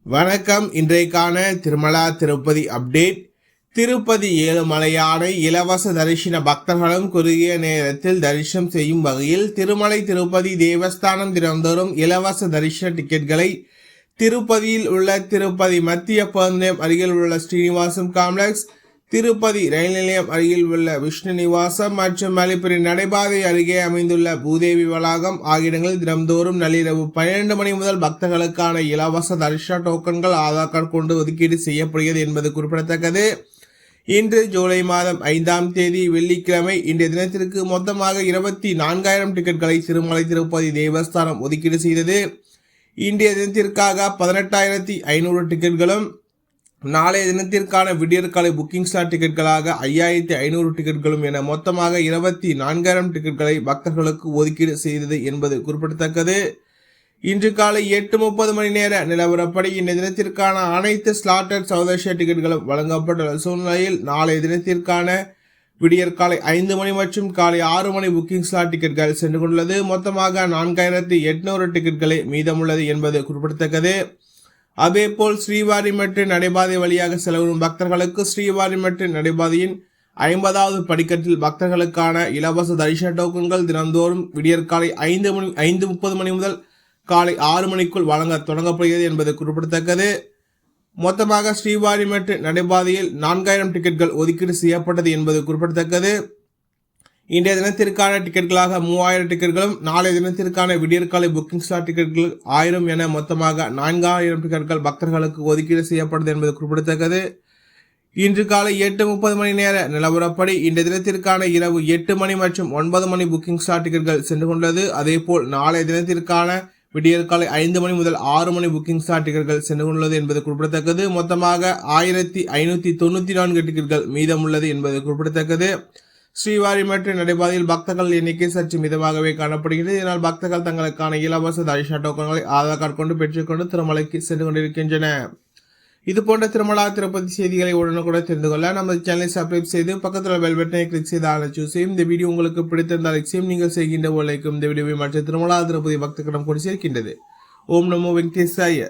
வணக்கம். இன்றைக்கான திருமலா திருப்பதி அப்டேட். திருப்பதி ஏழுமலையானை இலவச தரிசன பக்தர்களும் குறுகிய நேரத்தில் தரிசனம் செய்யும் வகையில் திருமலை திருப்பதி தேவஸ்தானம் தினந்தோறும் இலவச தரிசன டிக்கெட்களை திருப்பதியில் உள்ள திருப்பதி மத்திய பேருந்து அருகில் உள்ள ஸ்ரீனிவாசம் காம்ப்ளெக்ஸ், திருப்பதி ரயில் நிலையம் அருகில் உள்ள விஷ்ணு நிவாசம் மற்றும் மலைப்புரி நடைபாதை அருகே அமைந்துள்ள பூதேவி வளாகம் ஆகிய இடங்களில் தினம்தோறும் நள்ளிரவு 12 மணி முதல் பக்தர்களுக்கான இலவச தரிசன டோக்கன்கள் ஆதார் கார்டு கொண்டு ஒதுக்கீடு செய்யப்படுகிறது என்பது குறிப்பிடத்தக்கது. இன்று ஜூலை மாதம் 5ஆம் தேதி வெள்ளிக்கிழமை இன்றைய தினத்திற்கு மொத்தமாக 24,000 டிக்கெட்களை திருமலை திருப்பதி தேவஸ்தானம் ஒதுக்கீடு செய்தது. இன்றைய தினத்திற்காக 18,500 டிக்கெட்களும், நாளைய தினத்திற்கான விடியற்காலை புக்கிங் ஸ்லாட் டிக்கெட்களாக 5,500 டிக்கெட்களும் என மொத்தமாக 24,000 டிக்கெட்களை பக்தர்களுக்கு ஒதுக்கீடு செய்தது என்பது குறிப்பிடத்தக்கது. இன்று காலை 8:30 மணி நேர நிலவரப்படி இந்த தினத்திற்கான அனைத்து ஸ்லாட்டட் சௌதர்ஷ டிக்கெட்களும் வழங்கப்பட்டுள்ள சூழ்நிலையில் நாளைய தினத்திற்கான விடியற்காலை 5 மணி மற்றும் காலை 6 மணி புக்கிங் ஸ்லாட் டிக்கெட்கள் சென்று கொண்டுள்ளது. மொத்தமாக 4,800 டிக்கெட்களே மீதமுள்ளது என்பது குறிப்பிடத்தக்கது. அதேபோல் ஸ்ரீவாரிமெட்டு நடைபாதை வழியாக செலவரும் பக்தர்களுக்கு ஸ்ரீவாரிமெட்டு நடைபாதையின் 50வது படிக்கட்டில் பக்தர்களுக்கான இலவச தரிசன டோக்கன்கள் தினந்தோறும் விடியற்காலை 5:30 மணி முதல் காலை 6 மணிக்குள் வழங்க தொடங்கப்படுகிறது என்பது குறிப்பிடத்தக்கது. மொத்தமாக ஸ்ரீவாரிமெட்டு நடைபாதையில் 4,000 டிக்கெட்கள் ஒதுக்கீடு செய்யப்பட்டது என்பது குறிப்பிடத்தக்கது. இன்றைய தினத்திற்கான டிக்கெட்களாக 3,000 டிக்கெட்களும், நாளைய தினத்திற்கான விடியற்காலை புக்கிங் ஸ்லாட் டிக்கெட்கள் 1,000 என மொத்தமாக 4,000 டிக்கெட்கள் பக்தர்களுக்கு ஒதுக்கீடு செய்யப்பட்டது என்பது குறிப்பிடத்தக்கது. இன்று காலை 8:30 மணி நேர நிலவரப்படி இன்றைய தினத்திற்கான இரவு 8 மணி மற்றும் 9 மணி புக்கிங் ஸ்லாட் டிக்கெட்கள் சென்று கொண்டது. அதேபோல் நாளைய தினத்திற்கான விடியற்காலை 5 மணி முதல் 6 மணி புக்கிங் ஸ்லாட் டிக்கெட்கள் சென்று கொண்டுள்ளது என்பது குறிப்பிடத்தக்கது. மொத்தமாக 1,594 டிக்கெட்கள் மீதமுள்ளது என்பது குறிப்பிடத்தக்கது. ஸ்ரீவாரிமெட்டு நடைபாதையில் பக்தர்கள் எண்ணிக்கை சற்று மிதமாகவே காணப்படுகிறது. இதனால் பக்தர்கள் தங்களுக்கான இலவச தரிசன டோக்கன்களை ஆதார் கார்டு கொண்டு பெற்றுக்கொண்டு திருமலைக்கு சென்று கொண்டிருக்கின்றன. இதுபோன்ற திருமலா திருப்பதி செய்திகளை உடனுக்குடன் தெரிந்து கொள்ள நமது சேனலை சப்ஸ்கிரைப் செய்து பக்கத்தில் பெல் பட்டனை கிளிக் செய்து ஆல் சூஸ் செய்யும். இந்த வீடியோ உங்களுக்கு பிடித்திருந்தால் லைக் செய்யும். நீங்கள் செய்கின்ற ஒரு லைக்கும் இந்த வீடியோவை மற்ற திருமலா திருப்பதி பக்தர்களிடம் கொண்டு சேர்க்கின்றது. ஓம் நமோ வெங்கடேசாய.